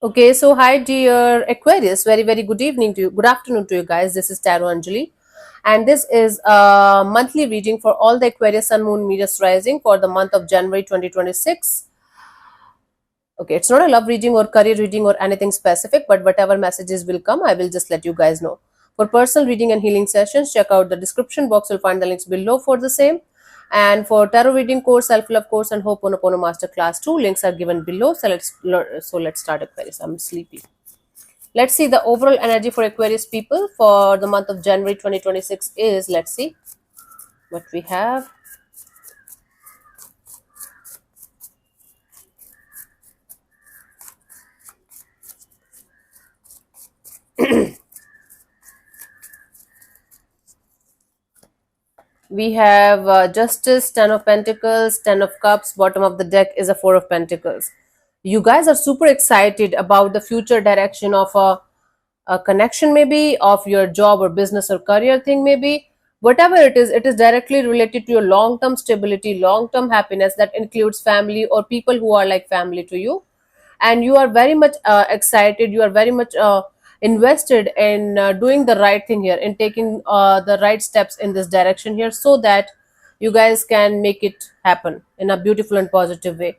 Okay, so hi dear Aquarius, very good evening to you, good afternoon to you guys. This is Tarot Anjali, and this is a monthly reading for all the Aquarius Sun Moon Venus Rising for the month of January 2026. Okay, it's not a love reading or career reading or anything specific, but whatever messages will come, I will just let you guys know. For personal reading and healing sessions, check out the description box. You'll find the links below for the same. And for tarot reading course, self love course, and Ho'oponopono Master Class 2, links are given below. So let's start, Aquarius. I'm sleepy. Let's see the overall energy for Aquarius people for the month of January 2026 is. Let's see what we have. We have Justice, Ten of Pentacles, Ten of Cups. Bottom of the deck is a Four of Pentacles. You guys are super excited about the future direction of a connection, maybe of your job or business or career thing, maybe. Whatever it is directly related to your long term stability, long term happiness that includes family or people who are like family to you. And you are very much excited, you are very much invested in doing the right thing here, in taking the right steps in this direction here, so that you guys can make it happen in a beautiful and positive way.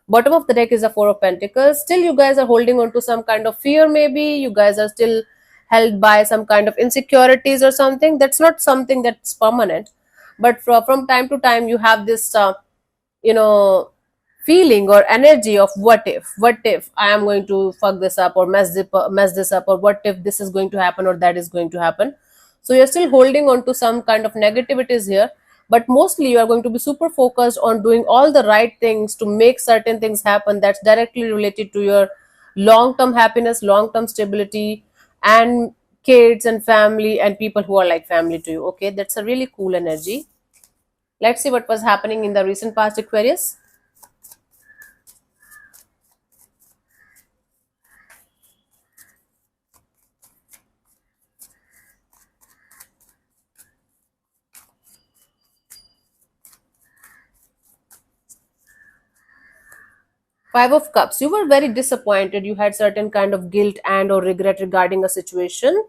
Bottom of the deck is a Four of Pentacles. Still you guys are holding on to some kind of fear, maybe you guys are still held by some kind of insecurities or something. That's not something that's permanent, but from time to time you have this you know feeling or energy of what if I am going to fuck this up or mess this up, or what if this is going to happen or that is going to happen. So you're still holding on to some kind of negativities here, but mostly you are going to be super focused on doing all the right things to make certain things happen that's directly related to your long term happiness, long term stability, and kids and family and people who are like family to you. Okay, that's a really cool energy. Let's see what was happening in the recent past, Aquarius. Five of Cups. You were very disappointed. You had certain kind of guilt and or regret regarding a situation.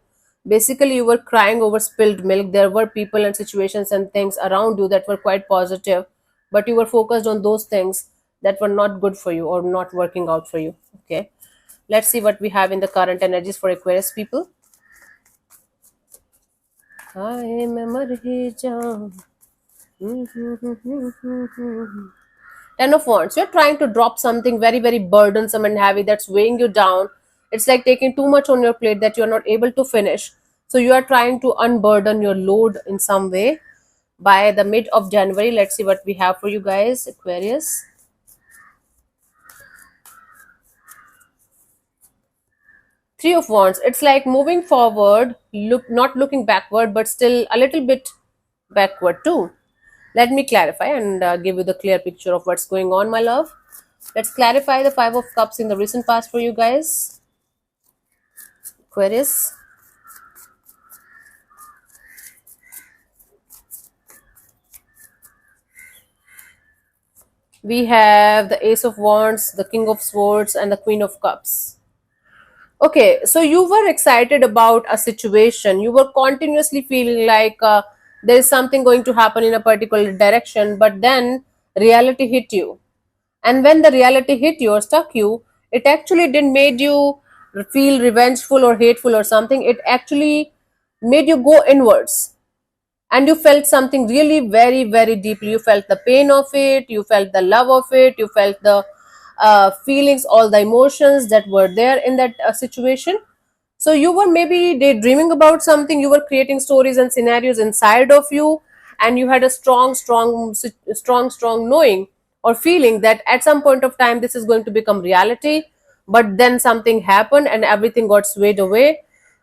Basically, you were crying over spilled milk. There were people and situations and things around you that were quite positive, but you were focused on those things that were not good for you or not working out for you. Okay. Let's see what we have in the current energies for Aquarius people. Hi, मैं मर ही जाऊं. Ten of Wands. You're trying to drop something very burdensome and heavy that's weighing you down. It's like taking too much on your plate that you're not able to finish. So you are trying to unburden your load in some way by the mid of January. Let's see what we have for you guys, Aquarius. Three of Wands. It's like moving forward, not looking backward, but still a little bit backward too. Let me clarify and give you the clear picture of what's going on, my love. Let's clarify the Five of Cups in the recent past for you guys, Aquarius. We have the Ace of Wands, the King of Swords, and the Queen of Cups. Okay, so you were excited about a situation. You were continuously feeling like there is something going to happen in a particular direction, but then reality hit you. And when the reality hit you or stuck you, it actually didn't made you feel revengeful or hateful or something. It actually made you go inwards, and you felt something really very deeply. You felt the pain of it, you felt the love of it, you felt the feelings, all the emotions that were there in that situation. So you were maybe daydreaming about something, you were creating stories and scenarios inside of you, and you had a strong knowing or feeling that at some point of time this is going to become reality. But then something happened and everything got swayed away.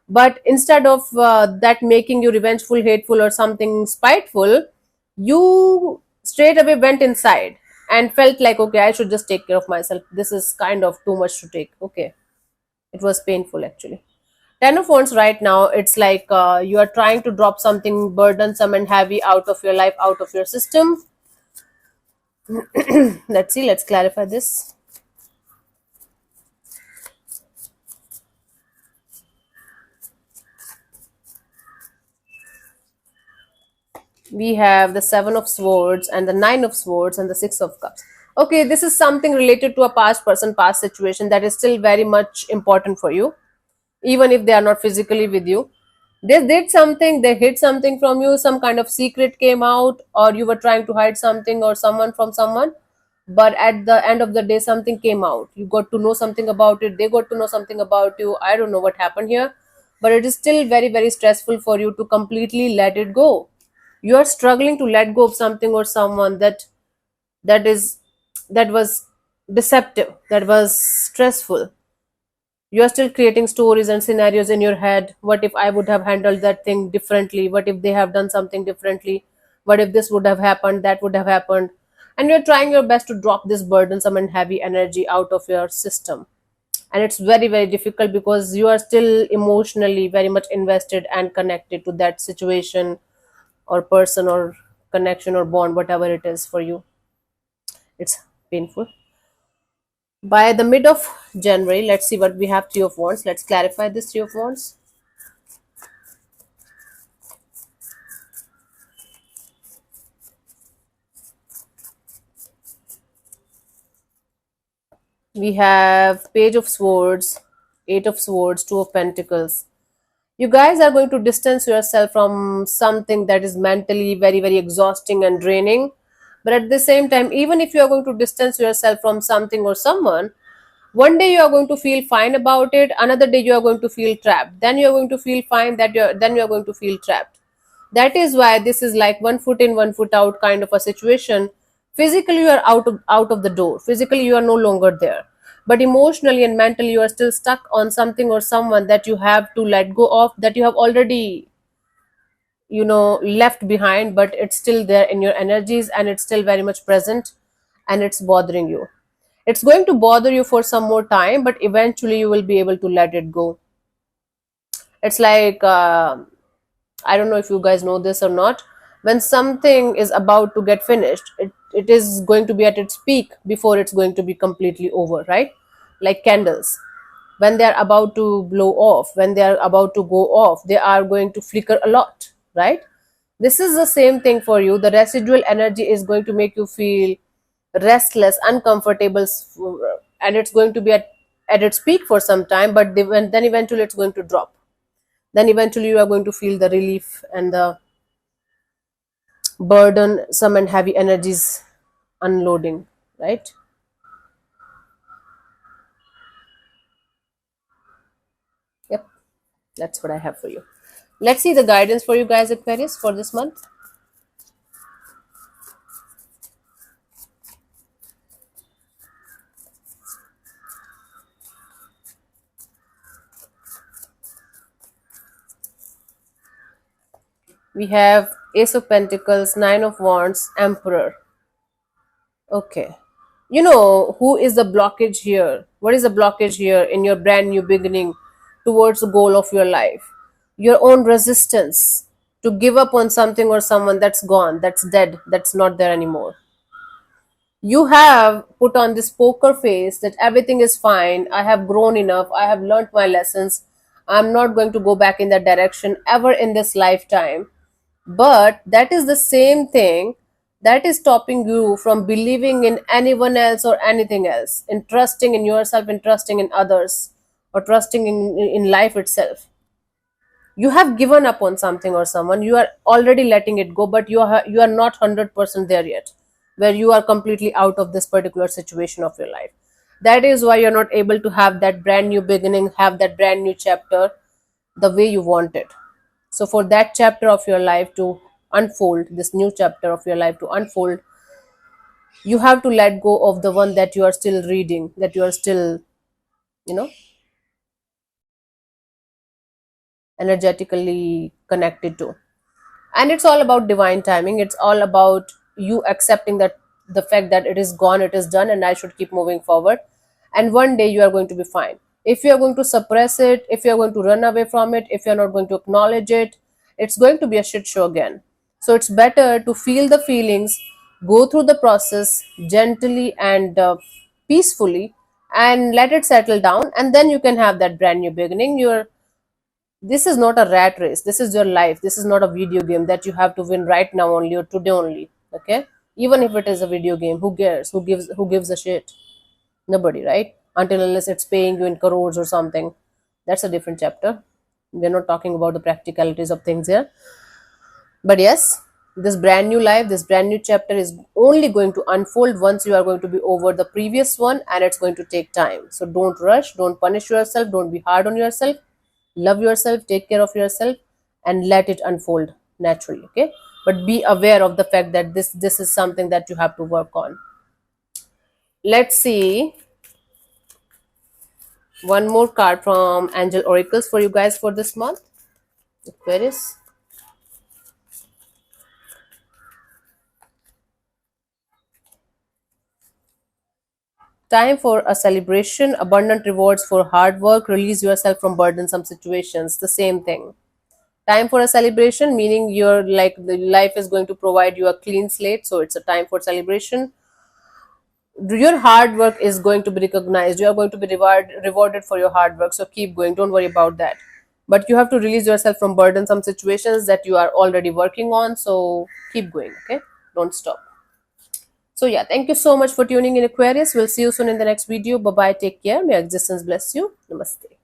But instead of that making you revengeful, hateful, or something spiteful, you straight away went inside and felt like, okay, I should just take care of myself. This is kind of too much to take. Okay, it was painful actually. Ten of Wands right now, it's like you are trying to drop something burdensome and heavy out of your life, out of your system. Let's see, let's clarify this. We have the Seven of Swords and the Nine of Swords and the Six of Cups. Okay, this is something related to a past person, past situation that is still very much important for you, even if they are not physically with you. They did something, they hid something from you, some kind of secret came out, or you were trying to hide something or someone from someone. But at the end of the day, something came out. You got to know something about it, they got to know something about you. I don't know what happened here, but it is still very, very stressful for you to completely let it go. You are struggling to let go of something or someone that is that was deceptive, that was stressful. You are still creating stories and scenarios in your head. What if I would have handled that thing differently? What if they have done something differently? What if this would have happened, that would have happened? And you're trying your best to drop this burdensome and heavy energy out of your system. And it's very, very difficult because you are still emotionally very much invested and connected to that situation or person or connection or bond, whatever it is for you. It's painful. By the mid of January, let's see what we have. Three of Wands. Let's clarify this Three of Wands. We have Page of Swords, Eight of Swords, Two of Pentacles. You guys are going to distance yourself from something that is mentally very, very exhausting and draining. But at the same time, even if you are going to distance yourself from something or someone, one day you are going to feel fine about it, another day you are going to feel trapped, then you are going to feel fine, then you are going to feel trapped. That is why this is like one foot in, one foot out kind of a situation. Physically you are out of the door, physically you are no longer there, but emotionally and mentally you are still stuck on something or someone that you have to let go of, that you have already left behind, but it's still there in your energies and it's still very much present, and it's bothering you. It's going to bother you for some more time, but eventually you will be able to let it go. It's like I don't know if you guys know this or not. When something is about to get finished, it is going to be at its peak before it's going to be completely over, right? Like candles. When they are about to blow off, when they are about to go off, they are going to flicker a lot, right? This is the same thing for you. The residual energy is going to make you feel restless, uncomfortable, and it's going to be at its peak for some time, but then eventually it's going to drop. Then eventually you are going to feel the relief and the burden, some and heavy energies unloading, right? Yep, that's what I have for you. Let's see the guidance for you guys, Aquarius, for this month. We have Ace of Pentacles, Nine of Wands, Emperor. Okay. You know who is the blockage here? What is the blockage here in your brand new beginning towards the goal of your life? Your own resistance to give up on something or someone that's gone, that's dead, that's not there anymore. You have put on this poker face that everything is fine, I have grown enough, I have learned my lessons, I'm not going to go back in that direction ever in this lifetime. But that is the same thing that is stopping you from believing in anyone else or anything else, in trusting in yourself, in trusting in others, or trusting in life itself. You have given up on something or someone, you are already letting it go, but you are not 100% there yet, where you are completely out of this particular situation of your life. That is why you're not able to have that brand new beginning, have that brand new chapter the way you want it. So for that chapter of your life to unfold, this new chapter of your life to unfold, you have to let go of the one that you are still reading, that you are still, you know energetically connected to. And it's all about divine timing, it's all about you accepting that the fact that it is gone, it is done, and I should keep moving forward. And one day you are going to be fine. If you are going to suppress it, if you are going to run away from it, if you are not going to acknowledge it, it's going to be a shit show again. So it's better to feel the feelings, go through the process gently and peacefully, and let it settle down, and then you can have that brand new beginning. Your This is not a rat race. This is your life. This is not a video game that you have to win right now only or today only. Okay? Even if it is a video game, who cares? Who gives a shit? Nobody, right? Until unless it's paying you in crores or something. That's a different chapter. We're not talking about the practicalities of things here. But yes, this brand new life, this brand new chapter is only going to unfold once you are going to be over the previous one, and it's going to take time. So don't rush, don't punish yourself, don't be hard on yourself. Love yourself, take care of yourself, and let it unfold naturally. Okay? But be aware of the fact that this is something that you have to work on. Let's see one more card from Angel Oracles for you guys for this month. Aquarius. Time for a celebration, abundant rewards for hard work, release yourself from burdensome situations. The same thing. Time for a celebration, meaning you're like the life is going to provide you a clean slate, so it's a time for celebration. Your hard work is going to be recognized. You are going to be rewarded for your hard work, so keep going. Don't worry about that. But you have to release yourself from burdensome situations that you are already working on, so keep going. Okay, don't stop. So yeah, thank you so much for tuning in, Aquarius. We'll see you soon in the next video. Bye bye, take care, may existence bless you. Namaste.